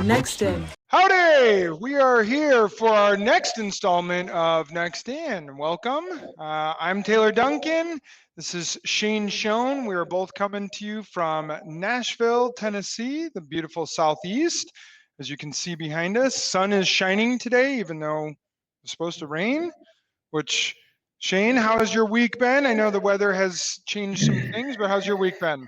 Next In. Howdy! We are here for our next installment of Next In. Welcome. I'm Taylor Duncan. This is Shane Schoen. We are both coming to you from Nashville, Tennessee, the beautiful Southeast. As you can see behind us, sun is shining today, even though it's supposed to rain, which, Shane, how has your week been? I know the weather has changed some things, but how's your week been?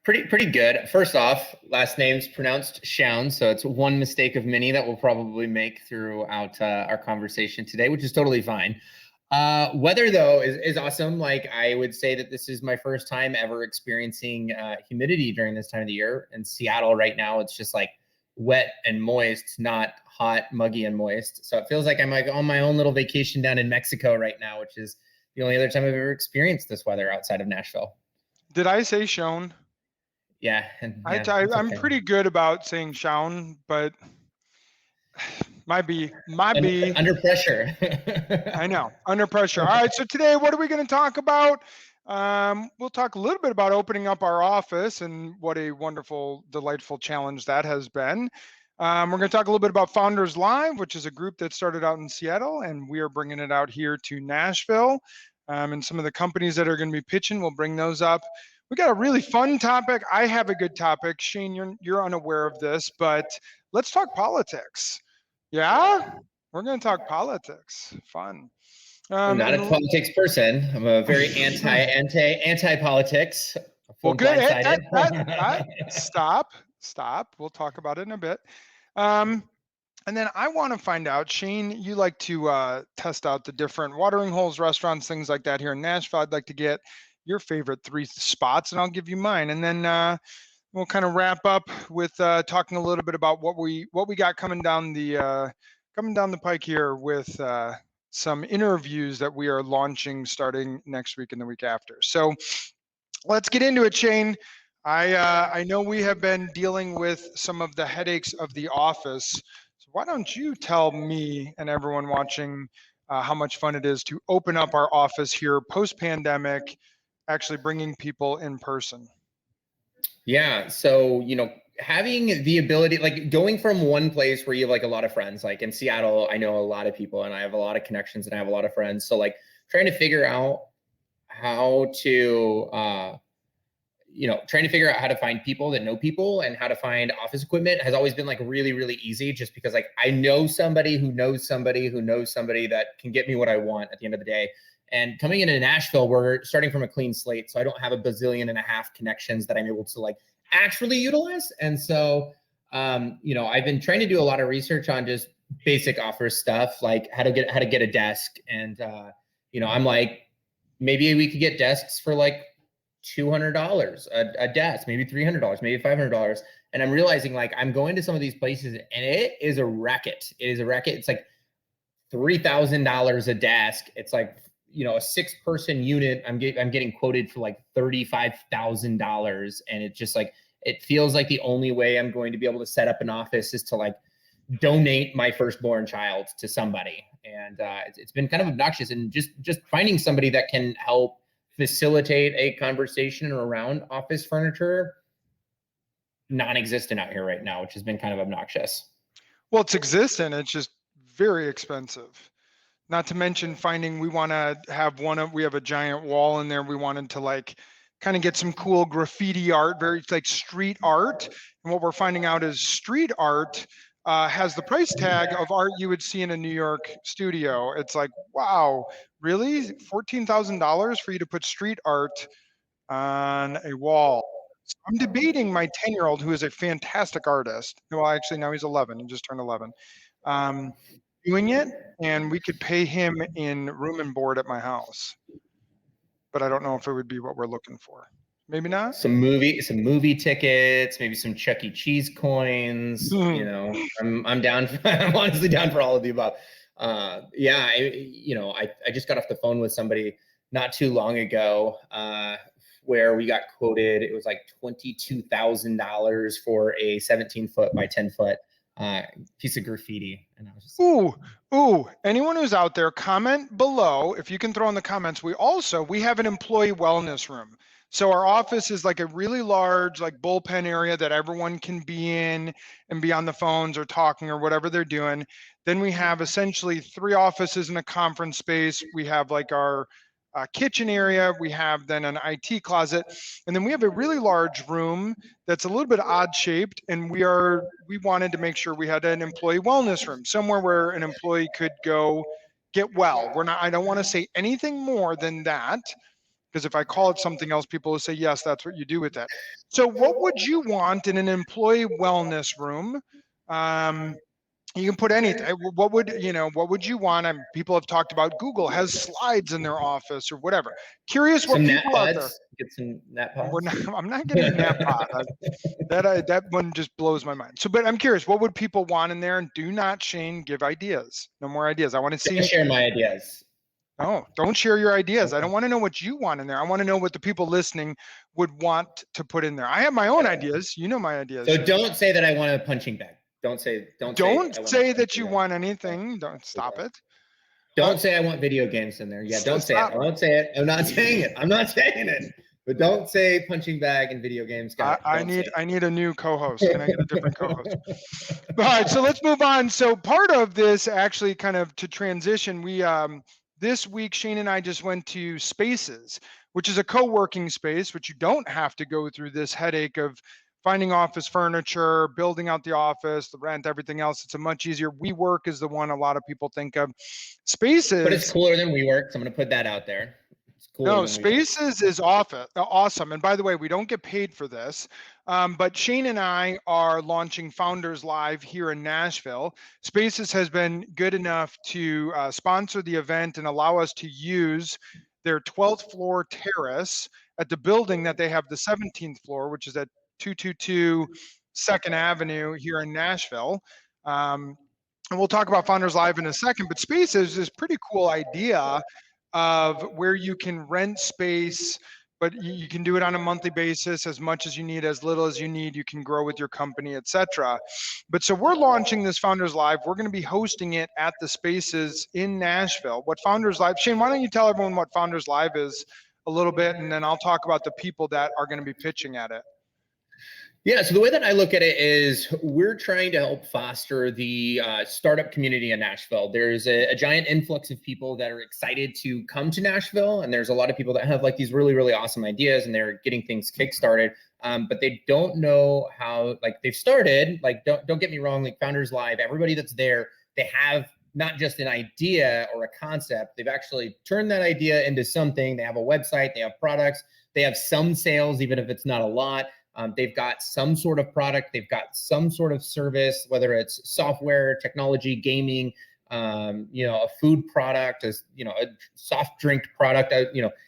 Pretty good. First off, last name's pronounced Shaun, so it's one mistake of many that we'll probably make throughout our conversation today, which is totally fine. Weather, though, is awesome. Like, I would say that this is my first time ever experiencing humidity during this time of the year. In Seattle right now, it's just like wet and moist, not hot, muggy, and moist. So it feels like I'm like on my own little vacation down in Mexico right now, which is the only other time I've ever experienced this weather outside of Nashville. Did I say Schoen? Yeah, I'm pretty good about saying Shaun, but might be. Under pressure. I know, under pressure. All right, so today, what are we going to talk about? We'll talk a little bit about opening up our office and what a wonderful, delightful challenge that has been. We're going to talk a little bit about Founders Live, which is a group that started out in Seattle, and we are bringing it out here to Nashville. And some of the companies that are going to be pitching, we'll bring those up. We got a really fun topic. I have a good topic. Shane, you're unaware of this, but let's talk politics. Yeah? We're going to talk politics. Fun. I'm not a politics person. I'm a very anti-politics. Well, good. Stop. We'll talk about it in a bit. And then I want to find out, Shane, you like to test out the different watering holes, restaurants, things like that here in Nashville. I'd like to get your favorite 3 spots, and I'll give you mine. And then we'll kind of wrap up with talking a little bit about what we got coming down the pike here with some interviews that we are launching starting next week and the week after. So let's get into it, Shane. I know we have been dealing with some of the headaches of the office. So why don't you tell me and everyone watching how much fun it is to open up our office here post-pandemic, actually bringing people in person? Yeah. So, having the ability, like going from one place where you have like a lot of friends, like in Seattle, I know a lot of people and I have a lot of connections and I have a lot of friends. So like trying to figure out how to, how to find people that know people and how to find office equipment has always been like really, really easy, just because like I know somebody who knows somebody who knows somebody that can get me what I want at the end of the day. And coming into Nashville, we're starting from a clean slate. So I don't have a bazillion and a half connections that I'm able to like actually utilize. And so, I've been trying to do a lot of research on just basic office stuff, like how to get a desk. And, I'm like, maybe we could get desks for like $200 a desk, maybe $300, maybe $500. And I'm realizing like I'm going to some of these places and it is a racket. It's like $3,000 a desk. It's like, a 6-person unit, I'm getting quoted for like $35,000. And it just like, it feels like the only way I'm going to be able to set up an office is to like donate my firstborn child to somebody. And it's been kind of obnoxious, and just finding somebody that can help facilitate a conversation around office furniture, non-existent out here right now, which has been kind of obnoxious. Well, it's existent. It's just very expensive. Not to mention finding, we want to have we have a giant wall in there. We wanted to like kind of get some cool graffiti art, very like street art. And what we're finding out is street art has the price tag of art you would see in a New York studio. It's like, wow, really? $14,000 for you to put street art on a wall? So I'm debating my 10-year-old, who is a fantastic artist. Well, actually, now he's 11. He just turned 11. Doing it, and we could pay him in room and board at my house. But I don't know if it would be what we're looking for. Maybe not. Some movie tickets, maybe some Chuck E. Cheese coins. I'm down. I'm honestly down for all of the above. I just got off the phone with somebody not too long ago, where we got quoted. It was like $22,000 for a 17-foot by 10-foot piece of graffiti. And I was just ooh, anyone who's out there, comment below if you can throw in the comments. We have an employee wellness room. So our office is like a really large, like bullpen area that everyone can be in and be on the phones or talking or whatever they're doing. Then we have essentially 3 offices in a conference space. We have like our kitchen area. We have then an IT closet, and then we have a really large room that's a little bit odd shaped. And we wanted to make sure we had an employee wellness room, somewhere where an employee could go get well. I don't want to say anything more than that, because if I call it something else, people will say, yes, that's what you do with that. So what would you want in an employee wellness room? You can put anything. What would you want? People have talked about Google has slides in their office or whatever. Curious what Some nap people out there. pods. Get some nap pods. I'm not getting a nap pod. That one just blows my mind. So, but I'm curious, what would people want in there? And do not, Shane, give ideas. No more ideas. I want to see. Don't share my ideas. Oh, don't share your ideas. I don't want to know what you want in there. I want to know what the people listening would want to put in there. I have my own ideas. You know my ideas. So don't say that I want a punching bag. Don't say that you want anything. Don't stop it. Don't say I want video games in there. Yeah, don't say it. I won't say it. I'm not saying it. I'm not saying it. But don't say punching bag and video games. I need a new co-host. Can I get a different co-host? All right, so let's move on. So part of this, actually, kind of to transition, we this week Shane and I just went to Spaces, which is a co-working space, which you don't have to go through this headache of finding office furniture, building out the office, the rent, everything else. It's a much easier. WeWork is the one a lot of people think of. Spaces, but it's cooler than WeWork, so I'm going to put that out there. No, Spaces is awesome. And by the way, we don't get paid for this, but Shane and I are launching Founders Live here in Nashville. Spaces has been good enough to sponsor the event and allow us to use their 12th floor terrace at the building that they have, the 17th floor, which is at 222 2nd Avenue here in Nashville. And we'll talk about Founders Live in a second, but Spaces is this pretty cool idea of where you can rent space, but you can do it on a monthly basis, as much as you need, as little as you need. You can grow with your company, etc. But so we're launching this Founders Live. We're going to be hosting it at the Spaces in Nashville. What Founders Live, Shane, why don't you tell everyone what Founders Live is a little bit, and then I'll talk about the people that are going to be pitching at it. Yeah, so the way that I look at it is we're trying to help foster the startup community in Nashville. There's a giant influx of people that are excited to come to Nashville, and there's a lot of people that have like these really, really awesome ideas, and they're getting things kickstarted, but they don't know how, like, they've started. Like, don't get me wrong, like Founders Live, everybody that's there, they have not just an idea or a concept, they've actually turned that idea into something. They have a website, they have products, they have some sales, even if it's not a lot. They've got some sort of product, they've got some sort of service, whether it's software, technology, gaming, a food product, a soft drink product.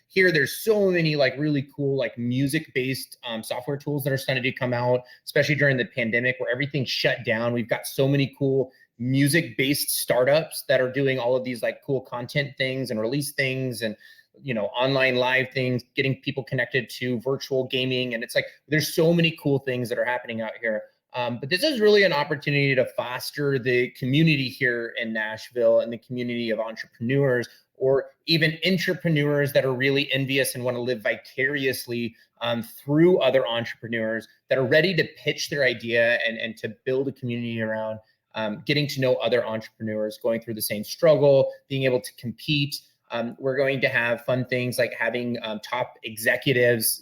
Here there's so many like really cool like music-based software tools that are starting to come out, especially during the pandemic where everything shut down. We've got so many cool music-based startups that are doing all of these like cool content things and release things and online live things, getting people connected to virtual gaming. And it's like, there's so many cool things that are happening out here. But this is really an opportunity to foster the community here in Nashville and the community of entrepreneurs, or even entrepreneurs that are really envious and want to live vicariously through other entrepreneurs that are ready to pitch their idea and to build a community around getting to know other entrepreneurs going through the same struggle, being able to compete. We're going to have fun things like having top executives,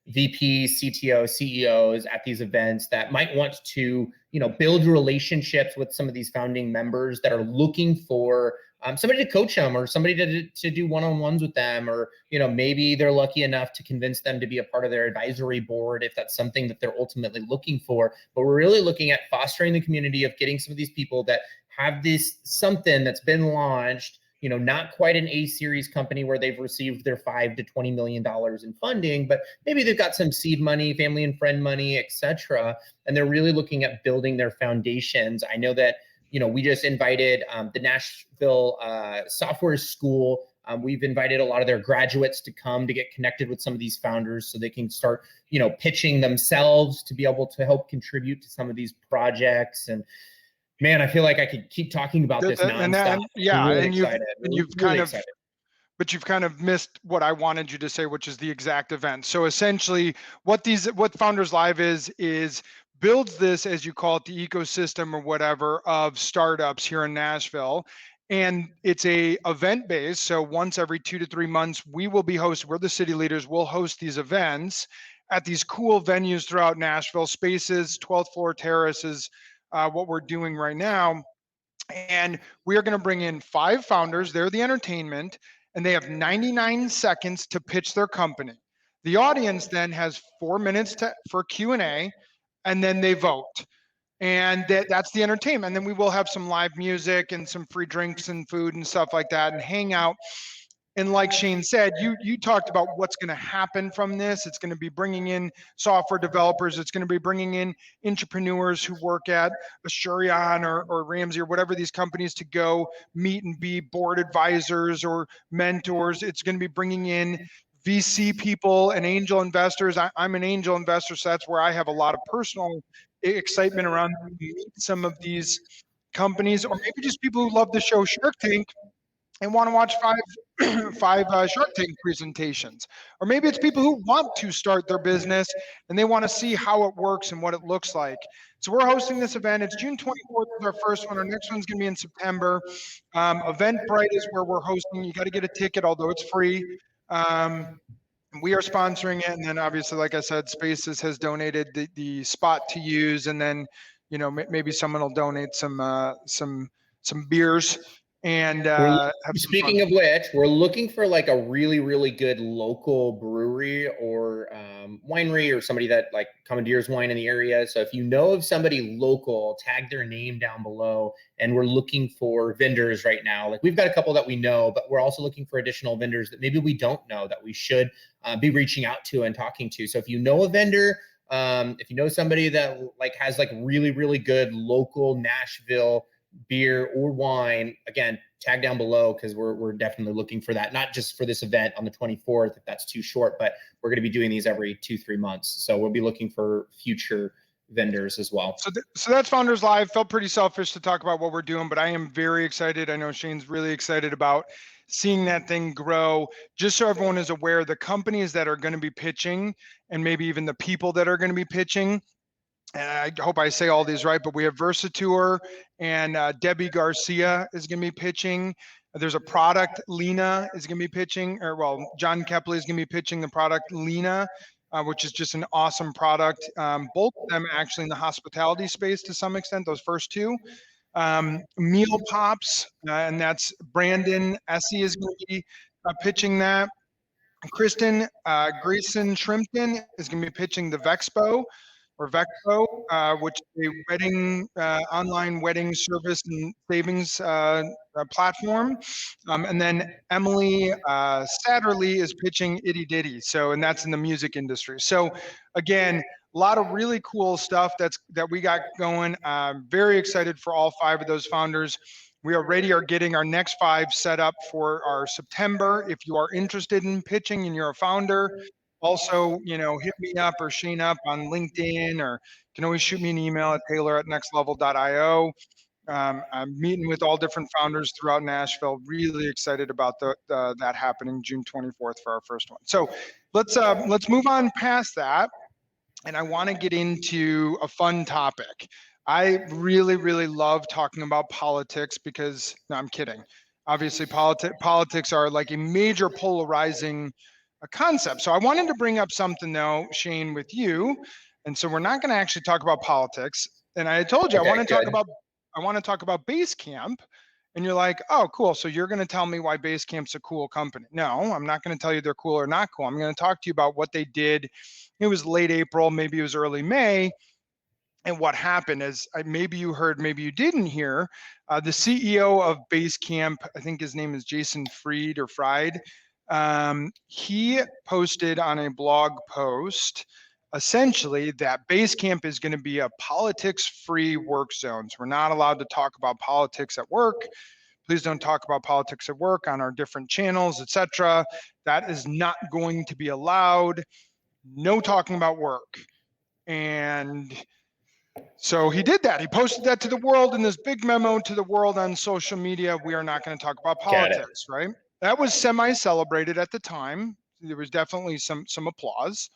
VP, CTO, CEOs at these events that might want to, build relationships with some of these founding members that are looking for somebody to coach them or somebody to do one-on-ones with them, or, maybe they're lucky enough to convince them to be a part of their advisory board if that's something that they're ultimately looking for. But we're really looking at fostering the community of getting some of these people that have this something that's been launched, not quite an A-series company where they've received their $5 to $20 million in funding, but maybe they've got some seed money, family and friend money, et cetera. And they're really looking at building their foundations. I know that, we just invited the Nashville Software School. We've invited a lot of their graduates to come to get connected with some of these founders so they can start, pitching themselves to be able to help contribute to some of these projects. And man, I feel like I could keep talking about this nonstop. And you've kind of but you've kind of missed what I wanted you to say, which is the exact event. So essentially, what Founders Live is builds this, as you call it, the ecosystem or whatever of startups here in Nashville. And it's a event based. So once every 2 to 3 months, we're the city leaders, will host these events at these cool venues throughout Nashville. Spaces, 12th floor terrace is what we're doing right now. And we are going to bring in 5 founders. They're the entertainment, and they have 99 seconds to pitch their company. The audience then has 4 minutes for Q&A, and then they vote. And that's the entertainment. And then we will have some live music and some free drinks and food and stuff like that, and hang out. And like Shane said, you talked about what's going to happen from this. It's going to be bringing in software developers. It's going to be bringing in entrepreneurs who work at Assurion or Ramsey or whatever these companies to go meet and be board advisors or mentors. It's going to be bringing in VC people and angel investors. I'm an angel investor, so that's where I have a lot of personal excitement around meet some of these companies, or maybe just people who love the show Shark Tank and want to watch five Shark Tank presentations. Or maybe it's people who want to start their business and they want to see how it works and what it looks like. So we're hosting this event. It's June 24th is our first one. Our next one's going to be in September. Eventbrite is where we're hosting. You got to get a ticket, although it's free. We are sponsoring it. And then obviously, like I said, Spaces has donated the spot to use. And then, maybe someone will donate some beers. And speaking of which, we're looking for like a really, really good local brewery or winery or somebody that like commandeers wine in the area. So if you know of somebody local, tag their name down below. And we're looking for vendors right now. Like we've got a couple that we know, but we're also looking for additional vendors that maybe we don't know that we should be reaching out to and talking to. So if you know a vendor, if you know somebody that like has like really, really good local Nashville beer or wine, again, tag down below, because we're definitely looking for that, not just for this event on the 24th if that's too short, but we're going to be doing these every 2-3 months, so we'll be looking for future vendors as well. So that's Founders Live. Felt pretty selfish to talk about what we're doing, but I am very excited. I know Shane's really excited about seeing that thing grow. Just so everyone is aware, the companies that are going to be pitching, and maybe even the people that are going to be pitching, and I hope I say all these right, but we have Versatour and Debbie Garcia is going to be pitching. There's a product, Lena is going to be pitching, John Kepley is going to be pitching the product, Lena, which is just an awesome product. Both of them actually in the hospitality space to some extent, those first two. Meal Pops, and that's Brandon Essie is going to be pitching that. Kristen Grayson Shrimpton is going to be pitching the Vexpo, which is a wedding online wedding service and savings platform. And then Emily Satterley is pitching Itty Ditty. And that's in the music industry. So again, a lot of really cool stuff that we got going. Very excited for all 5 of those founders. We already are getting our next 5 set up for our September. If you are interested in pitching and you're a founder, also, hit me up or Shane up on LinkedIn, or you can always shoot me an email at taylor@nextlevel.io. I'm meeting with all different founders throughout Nashville. Really excited about that happening June 24th for our first one. So let's move on past that, and I want to get into a fun topic. I really, really love talking about politics because, no, I'm kidding. Obviously, politics are like a major polarizing concept. So I wanted to bring up something though, Shane, with you. And so we're not going to actually talk about politics. And I told you, okay, I want to talk about Basecamp. And you're like, oh, cool. So you're going to tell me why Basecamp's a cool company. No, I'm not going to tell you they're cool or not cool. I'm going to talk to you about what they did. It was late April, maybe it was early May. And what happened is, maybe you heard, maybe you didn't hear, the CEO of Basecamp, I think his name is Jason Fried. He posted on a blog post essentially that Basecamp is going to be a politics-free work zone. So we're not allowed to talk about politics at work. Please don't talk about politics at work on our different channels, etc. That is not going to be allowed. No talking about work. And so he did that. He posted that to the world in this big memo to the world on social media. We are not going to talk about politics, right? That was semi-celebrated at the time. There was definitely some applause.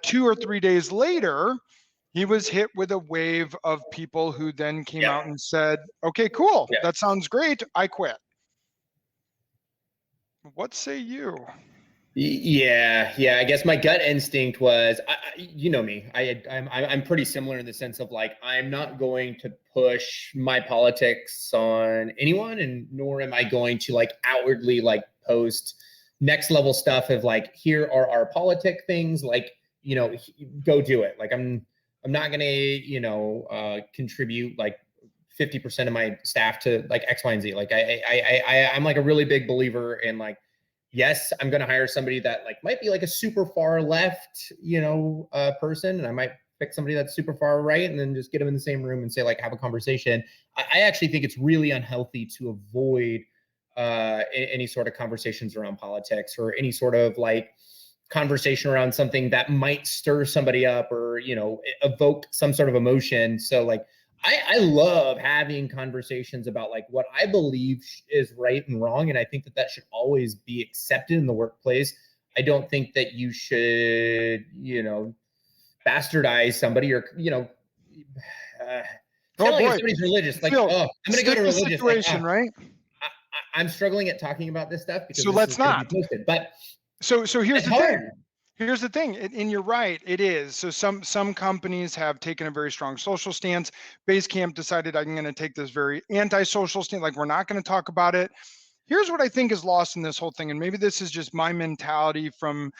2 or 3 days later, he was hit with a wave of people who then came Yeah. out and said, okay, cool. Yeah. That sounds great. I quit. What say you? Yeah, yeah. I guess my gut instinct was, you know me. I'm pretty similar in the sense of like I'm not going to push my politics on anyone, and nor am I going to like outwardly like post next level stuff of like here are our politic things. Like go do it. Like I'm not gonna contribute like 50% of my staff to like X, Y, and Z. Like I'm like a really big believer in like yes, I'm going to hire somebody that like might be like a super far left, person, and I might pick somebody that's super far right, and then just get them in the same room and say like have a conversation. I actually think it's really unhealthy to avoid any sort of conversations around politics or any sort of like conversation around something that might stir somebody up or evoke some sort of emotion. So like I love having conversations about like what I believe is right and wrong. And I think that that should always be accepted in the workplace. I don't think that you should, bastardize somebody or, it's kind Oh of like if boy, somebody's religious, like, Phil, oh, I'm going to go to sticky religious. Like, situation, right? I'm struggling at talking about this stuff because So this is let's going to be not. posted, but So here's it's the thing. hard. Here's the thing, and you're right, it is. So some companies have taken a very strong social stance. Basecamp decided I'm going to take this very anti-social stance, like we're not going to talk about it. Here's what I think is lost in this whole thing, and maybe this is just my mentality from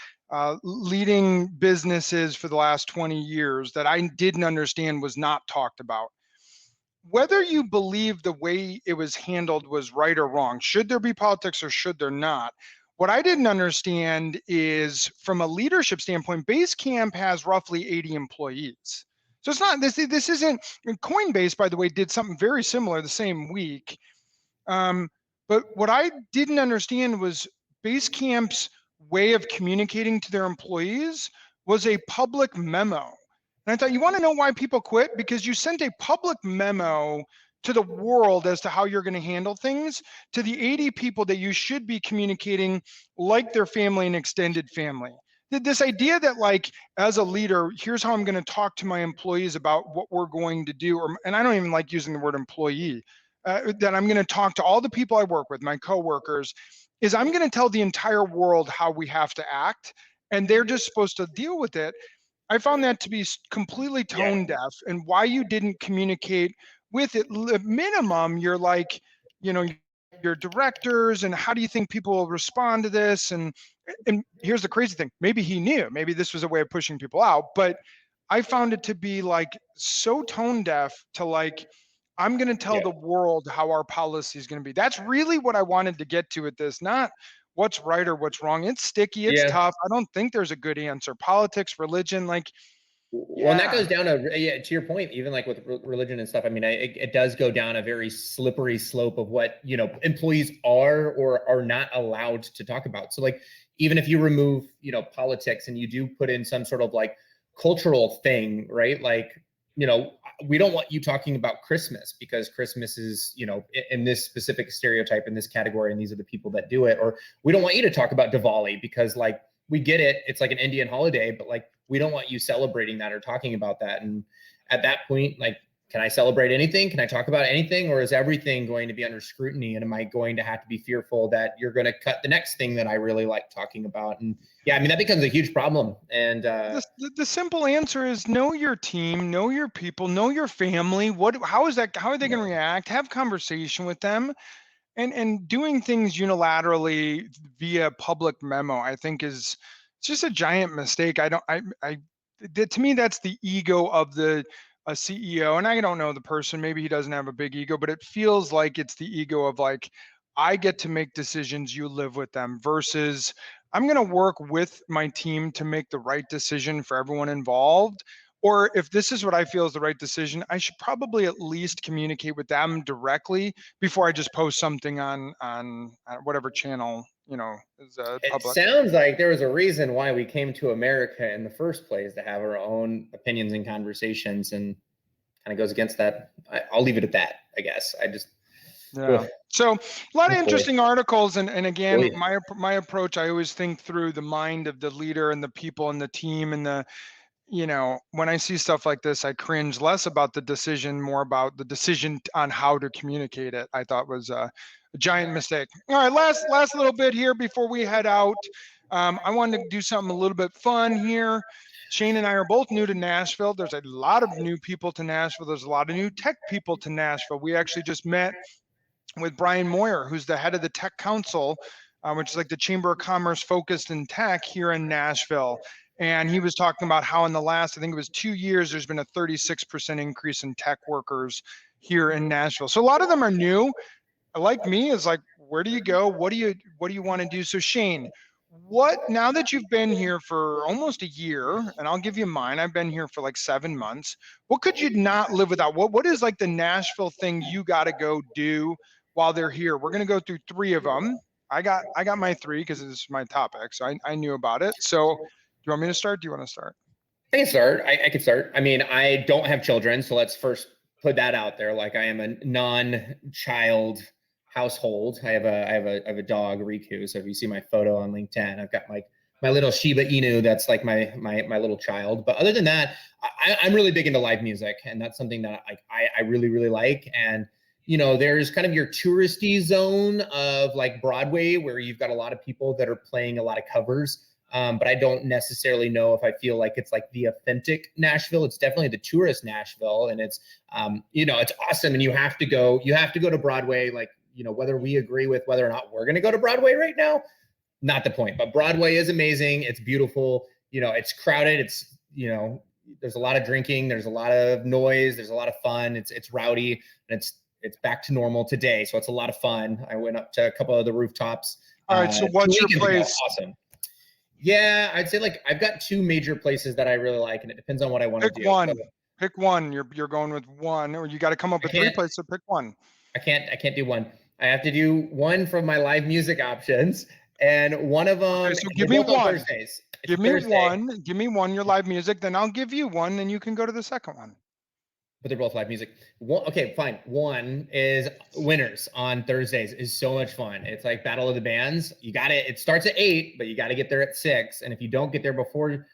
leading businesses for the last 20 years that I didn't understand was not talked about. Whether you believe the way it was handled was right or wrong, should there be politics or should there not? What I didn't understand is from a leadership standpoint, Basecamp has roughly 80 employees. So it's not this isn't Coinbase, by the way, did something very similar the same week. But what I didn't understand was Basecamp's way of communicating to their employees was a public memo. And I thought, you want to know why people quit? Because you sent a public memo to the world as to how you're going to handle things to the 80 people that you should be communicating like their family and extended family. This idea that like as a leader, here's how I'm going to talk to my employees about what we're going to do, and I don't even like using the word employee, that I'm going to talk to all the people I work with, my coworkers, is I'm going to tell the entire world how we have to act, and they're just supposed to deal with it. I found that to be completely Yeah. tone deaf, and why you didn't communicate with it. At minimum, you're like, your directors, and how do you think people will respond to this? And here's the crazy thing: maybe he knew, maybe this was a way of pushing people out, but I found it to be like so tone deaf to like, I'm going to tell Yeah. the world how our policy is going to be. That's really what I wanted to get to with this, not what's right or what's wrong. It's sticky, it's Yeah. tough. I don't think there's a good answer. Politics, religion, like, Well, and that yeah. goes down to your point, even like with religion and stuff. I mean, it does go down a very slippery slope of what, employees are or are not allowed to talk about. So like, even if you remove, politics and you do put in some sort of like cultural thing, right? Like, we don't want you talking about Christmas because Christmas is, in this specific stereotype in this category, and these are the people that do it. Or we don't want you to talk about Diwali because like, we get it. It's like an Indian holiday, but like, we don't want you celebrating that or talking about that. And at that point, like, can I celebrate anything? Can I talk about anything? Or is everything going to be under scrutiny? And am I going to have to be fearful that you're going to cut the next thing that I really like talking about? And yeah, I mean, that becomes a huge problem. And The simple answer is know your team, know your people, know your family. How are they going to react? Have conversation with them. And doing things unilaterally via public memo, I think is just a giant mistake. To me, that's the ego of the a CEO. And I don't know the person, maybe he doesn't have a big ego, but it feels like it's the ego of like, I get to make decisions, you live with them, versus I'm going to work with my team to make the right decision for everyone involved. Or if this is what I feel is the right decision, I should probably at least communicate with them directly before I just post something on whatever channel is it public. sounds like there was a reason why we came to America in the first place, to have our own opinions and conversations, and kind of goes against that. I'll leave it at that, I guess. Yeah. Ugh, So a lot of thankfully. interesting articles, and Oh again, yeah. my approach, I always think through the mind of the leader and the people and the team and the, when I see stuff like this, I cringe less about the decision, more about the decision on how to communicate it. I thought was a giant mistake. All right, last little bit here before we head out. I wanted to do something a little bit fun here. Shane and I are both new to Nashville. There's a lot of new people to Nashville. There's a lot of new tech people to Nashville. We actually just met with Brian Moyer, who's the head of the Tech Council, which is like the Chamber of Commerce focused in tech here in Nashville. And he was talking about how in the last, I think it was 2 years, there's been a 36% increase in tech workers here in Nashville. So a lot of them are new. Like me, is like, where do you go? What do you want to do? So Shane, what now that you've been here for almost a year, and I'll give you mine, I've been here for like 7 months. What could you not live without? What is like the Nashville thing you got to go do while they're here? We're gonna go through three of them. I got my three because this is my topic, so I knew about it. So do you want me to start? Do you want to start? I can start. I can start. I mean, I don't have children, so let's first put that out there. Like, I am a non-child household. I have a dog, Riku. So if you see my photo on LinkedIn, I've got my little Shiba Inu. That's like my little child. But other than that, I'm really big into live music, and that's something that I really really like. And there's kind of your touristy zone of like Broadway, where you've got a lot of people that are playing a lot of covers. But I don't necessarily know if I feel like it's like the authentic Nashville. It's definitely the tourist Nashville, and it's it's awesome. And you have to go to Broadway. Like, whether we agree with whether or not we're going to go to Broadway right now, not the point. But Broadway is amazing. It's beautiful. It's crowded. It's there's a lot of drinking. There's a lot of noise. There's a lot of fun. It's rowdy, and it's back to normal today. So it's a lot of fun. I went up to a couple of the rooftops. All right. So 2 what's your weekends ago. place? Awesome. Yeah, I'd say like I've got two major places that I really like, and it depends on what I want to Pick do. one. So Pick one. You're going with one, or you got to come up I with three can't places. So pick one. I can't do one. I have to do one from my live music options, and one of them Okay, so they're give me both on one. Thursdays. It's Give a me Thursday, one. Give me one. Your live music. Then I'll give you one, and you can go to the second one. but they're both live music. Okay, fine. One is Winners on Thursdays is so much fun. It's like Battle of the Bands. You got it. It starts at 8, but you got to get there at 6. And if you don't get there before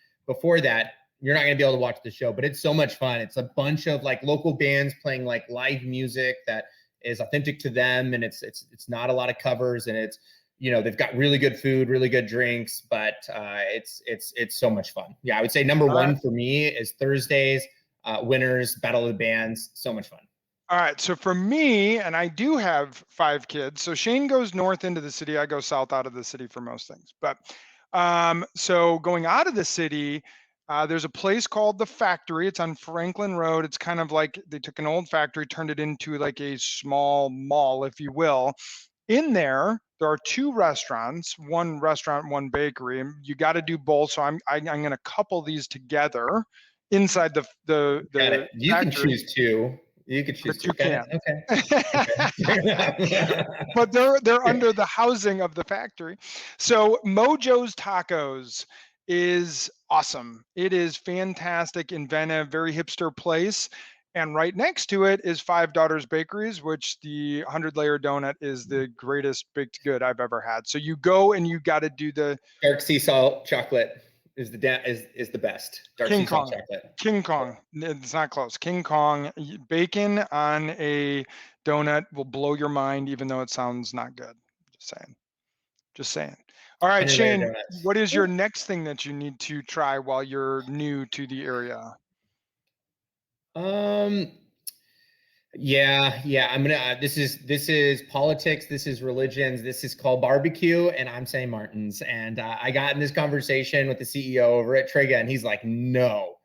that, you're not going to be able to watch the show. But it's so much fun. It's a bunch of like local bands playing like live music that is authentic to them, and it's not a lot of covers, and it's they've got really good food, really good drinks, but it's so much fun. Yeah, I would say number All one right. for me is Thursdays. Winners, Battle of the Bands, so much fun. All right. So for me, and I do have 5 kids. So Shane goes north into the city. I go south out of the city for most things. But so going out of the city, there's a place called the Factory. It's on Franklin Road. It's kind of like they took an old factory, turned it into like a small mall, if you will. In there are 2 restaurants, one restaurant, one bakery, and you got to do both. So I'm going to couple these together inside the the Got it. the You can factory, choose two. You could choose but two. you Got it. can't. Okay. Okay. But they're under the housing of the factory. So Mojo's Tacos is awesome. It is fantastic, inventive, very hipster place. And right next to it is Five Daughters Bakeries, which the 100-layer donut is the greatest baked good I've ever had. So you go and you got to do the Dark sea salt chocolate is the best. Dark King sea salt Kong. chocolate. King Kong. It's not close. King Kong. Bacon on a donut will blow your mind, even though it sounds not good. Just saying. Just saying. All right, 100-layer Shane, donuts. what is your next thing that you need to try while you're new to the area? Um. Yeah. I'm gonna. This is politics. This is religions. This is called barbecue, and I'm saying Martin's. And I got in this conversation with the CEO over at Trega, and he's like, "No,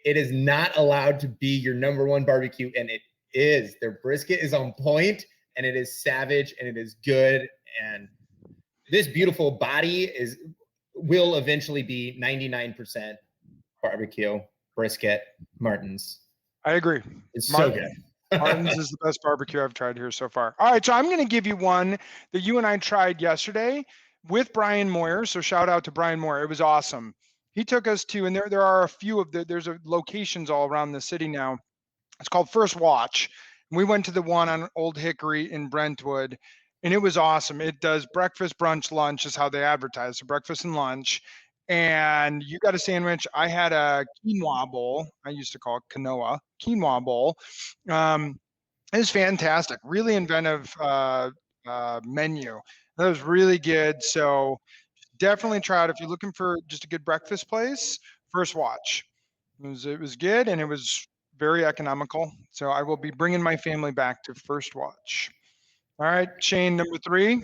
it is not allowed to be your number one barbecue," and it is. Their brisket is on point, and it is savage, and it is good, and this beautiful body will eventually be 99% barbecue, brisket, Martin's. I agree. It's so Martin, good. Martin's is the best barbecue I've tried here so far. All right, so I'm going to give you one that you and I tried yesterday with Brian Moyer. So shout out to Brian Moyer. It was awesome. He took us to, and there are a few of there's locations all around the city now. It's called First Watch. We went to the one on Old Hickory in Brentwood, and it was awesome. It does breakfast, brunch, lunch is how they advertise. So breakfast and lunch. And you got a sandwich. I had a quinoa bowl. I used to call it quinoa bowl. It was fantastic. Really inventive menu. That was really good. So definitely try it if you're looking for just a good breakfast place. First Watch. It was good, and it was very economical. So I will be bringing my family back to First Watch. All right, Shane, number 3.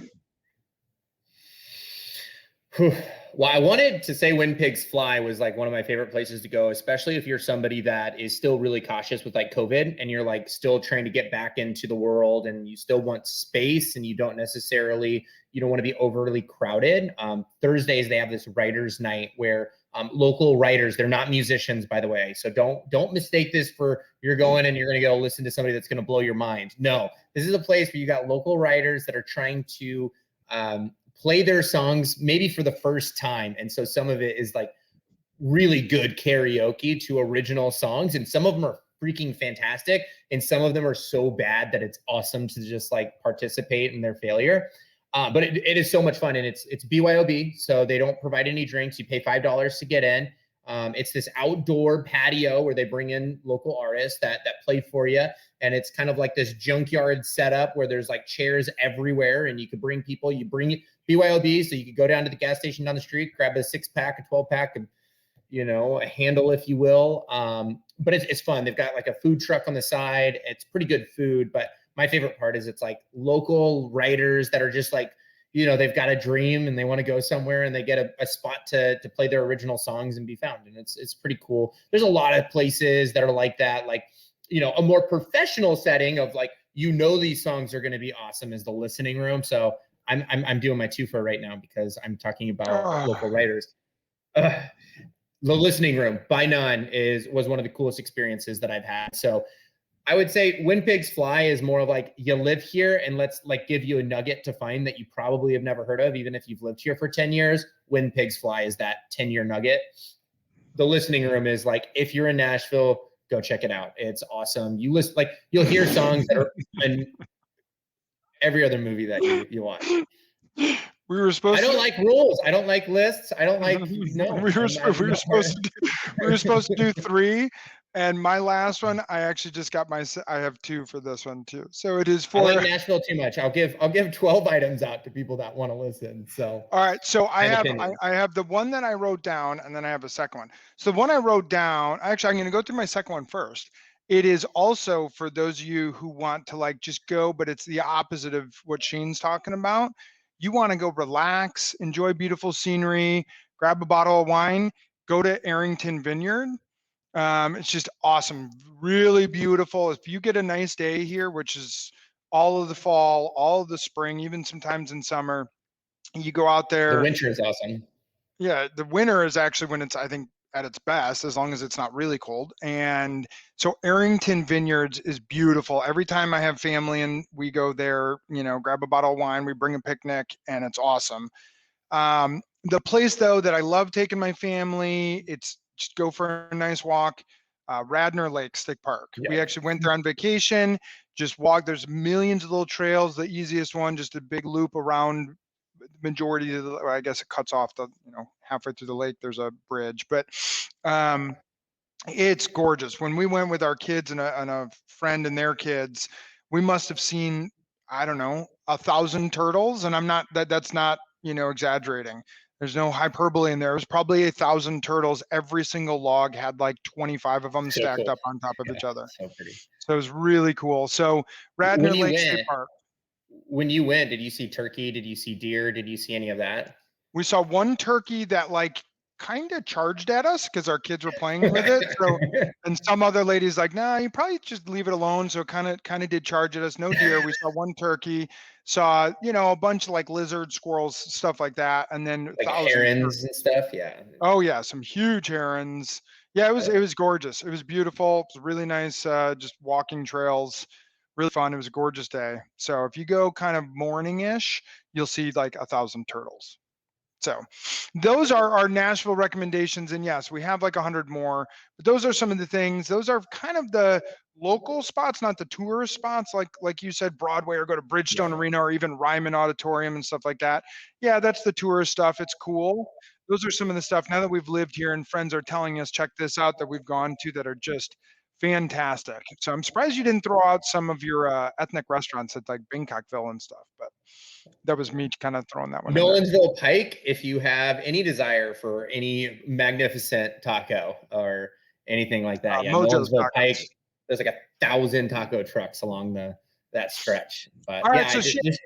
Well, I wanted to say When Pigs Fly was like one of my favorite places to go, especially if you're somebody that is still really cautious with like COVID and you're like still trying to get back into the world and you still want space and you don't want to be overly crowded. Thursdays, they have this writers' night where local writers, they're not musicians, by the way. So don't mistake this for you're going and you're going to go listen to somebody that's going to blow your mind. No, this is a place where you got local writers that are trying to play their songs maybe for the first time. And so some of it is like really good karaoke to original songs. And some of them are freaking fantastic. And some of them are so bad that it's awesome to just like participate in their failure. But it is so much fun. And it's BYOB. So they don't provide any drinks. You pay $5 to get in. It's this outdoor patio where they bring in local artists that play for you. And it's kind of like this junkyard setup where there's like chairs everywhere and you could bring people, you bring BYOB. So you could go down to the gas station down the street, grab a 6-pack, a 12-pack, and, a handle, if you will. But it's fun. They've got like a food truck on the side. It's pretty good food. But my favorite part is it's like local writers that are just like, they've got a dream and they want to go somewhere and they get a spot to play their original songs and be found. And it's pretty cool. There's a lot of places that are like that, like, a more professional setting of like, these songs are going to be awesome is the listening room. So I'm doing my twofer right now because I'm talking about local writers. The listening room by none was one of the coolest experiences that I've had. So I would say When Pigs Fly is more of like, you live here and let's like give you a nugget to find that you probably have never heard of, even if you've lived here for 10 years. When Pigs Fly is that 10-year nugget. The listening room is like, if you're in Nashville, go check it out. It's awesome. You'll hear songs that are in every other movie that you watch. We were supposed. I don't like rules. I don't like lists. I don't like no. We were supposed to do 3, and my last one, I actually just got I have 2 for this one too. So it is 4. I like Nashville too much. I'll give 12 items out to people that want to listen. So all right. So I have the one that I wrote down, and then I have a second one. So the one I wrote down, actually, I'm going to go through my second one first. It is also for those of you who want to like just go, but it's the opposite of what Shane's talking about. You want to go relax, enjoy beautiful scenery, grab a bottle of wine, go to Arrington Vineyard. It's just awesome, really beautiful. If you get a nice day here, which is all of the fall, all of the spring, even sometimes in summer, you go out there. The winter is awesome. Yeah, the winter is actually when it's, I think, at its best, as long as it's not really cold. And so Arrington Vineyards is beautiful. Every time I have family and we go there, grab a bottle of wine, we bring a picnic, and it's awesome. The place though that I love taking my family, it's just go for a nice walk, Radnor Lake State Park. Yeah. We actually went there on vacation, just walk. There's millions of little trails. The easiest one, just a big loop around. Majority of the, I guess it cuts off the, halfway through the lake, there's a bridge, but it's gorgeous. When we went with our kids and a friend and their kids, we must have seen, I don't know, 1,000 turtles. And that's not, exaggerating. There's no hyperbole in there. It was probably 1,000 turtles. Every single log had like 25 of them stacked up on top of each other. So pretty. So it was really cool. So Radnor Lake State Park. When you went, did you see turkey? Did you see deer? Did you see any of that? We saw one turkey that like kind of charged at us because our kids were playing with it. So, and some other ladies like, nah, you probably just leave it alone. So kind of did charge at us. No deer. We saw one turkey, saw, a bunch of like lizards, squirrels, stuff like that. And then like herons and stuff. Yeah. Oh yeah. Some huge herons. Yeah. It was gorgeous. It was beautiful. It was really nice. Just walking trails. Really fun. It was a gorgeous day. So if you go kind of morning-ish, you'll see like 1,000 turtles. So those are our Nashville recommendations. And yes, we have like 100 more, but those are some of the things. Those are kind of the local spots, not the tourist spots, like you said, Broadway, or go to Bridgestone Yeah. Arena, or even Ryman Auditorium and stuff like that. Yeah, that's the tourist stuff. It's cool. Those are some of the stuff, now that we've lived here and friends are telling us, check this out, that we've gone to, that are just fantastic. So I'm surprised you didn't throw out some of your ethnic restaurants at like Bangkokville and stuff, but that was me kind of throwing that one in there. Nolensville Pike, if you have any desire for any magnificent taco or anything like that. Yeah, Mojo's Nolensville Tacos. Pike, there's like 1,000 taco trucks along that stretch. But All right, yeah, so I just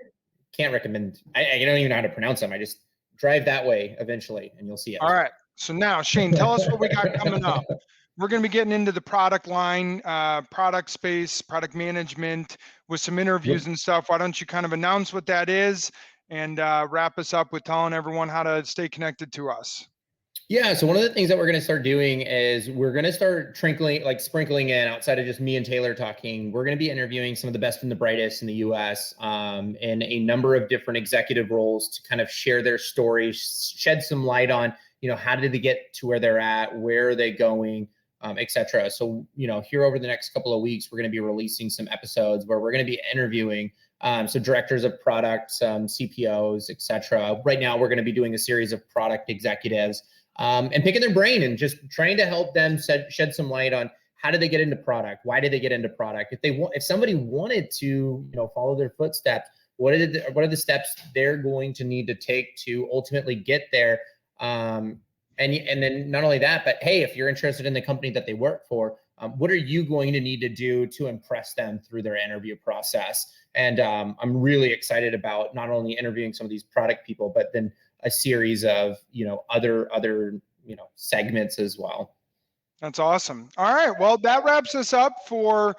can't recommend. I don't even know how to pronounce them. I just drive that way eventually, and you'll see it. all right. So now, Shane, tell us what we got coming up. We're going to be getting into the product line, product space, product management, with some interviews and stuff. Why don't you kind of announce what that is, and wrap us up with telling everyone how to stay connected to us? Yeah, so one of the things that we're going to start doing is we're going to start sprinkling in, outside of just me and Taylor talking. We're going to be interviewing some of the best and the brightest in the U.S. In a number of different executive roles to kind of share their stories, shed some light on, how did they get to where they're at, where are they going, et cetera. So, here over the next couple of weeks, we're going to be releasing some episodes where we're going to be interviewing so directors of product, CPOs, et cetera. Right now, we're going to be doing a series of product executives. And picking their brain and just trying to help them shed some light on how did they get into product? Why did they get into product? If somebody wanted to, follow their footsteps, what are the steps they're going to need to take to ultimately get there? And then not only that, but hey, if you're interested in the company that they work for, what are you going to need to do to impress them through their interview process? And I'm really excited about not only interviewing some of these product people, but then a series of, other segments as well. That's awesome. All right. Well, that wraps us up for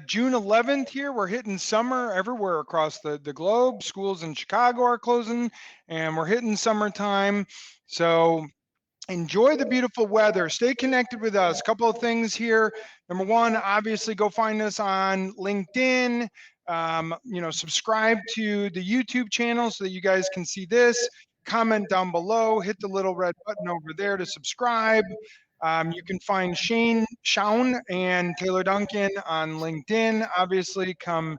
June 11th here. We're hitting summer everywhere across the globe. Schools in Chicago are closing, and we're hitting summertime. So enjoy the beautiful weather. Stay connected with us. Couple of things here. Number one, obviously go find us on LinkedIn. Subscribe to the YouTube channel so that you guys can see this. Comment down below. Hit the little red button over there to subscribe. You can find Shaun and Taylor Duncan on LinkedIn. Obviously, come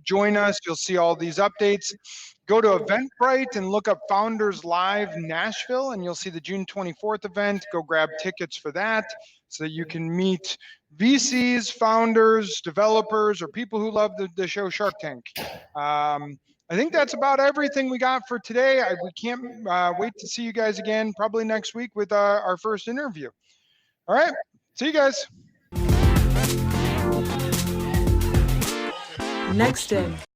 join us. You'll see all these updates. Go to Eventbrite and look up Founders Live Nashville, and you'll see the June 24th event. Go grab tickets for that so that you can meet VCs, founders, developers, or people who love the show Shark Tank. I think that's about everything we got for today. We can't wait to see you guys again, probably next week, with our first interview. All right. See you guys. Next in.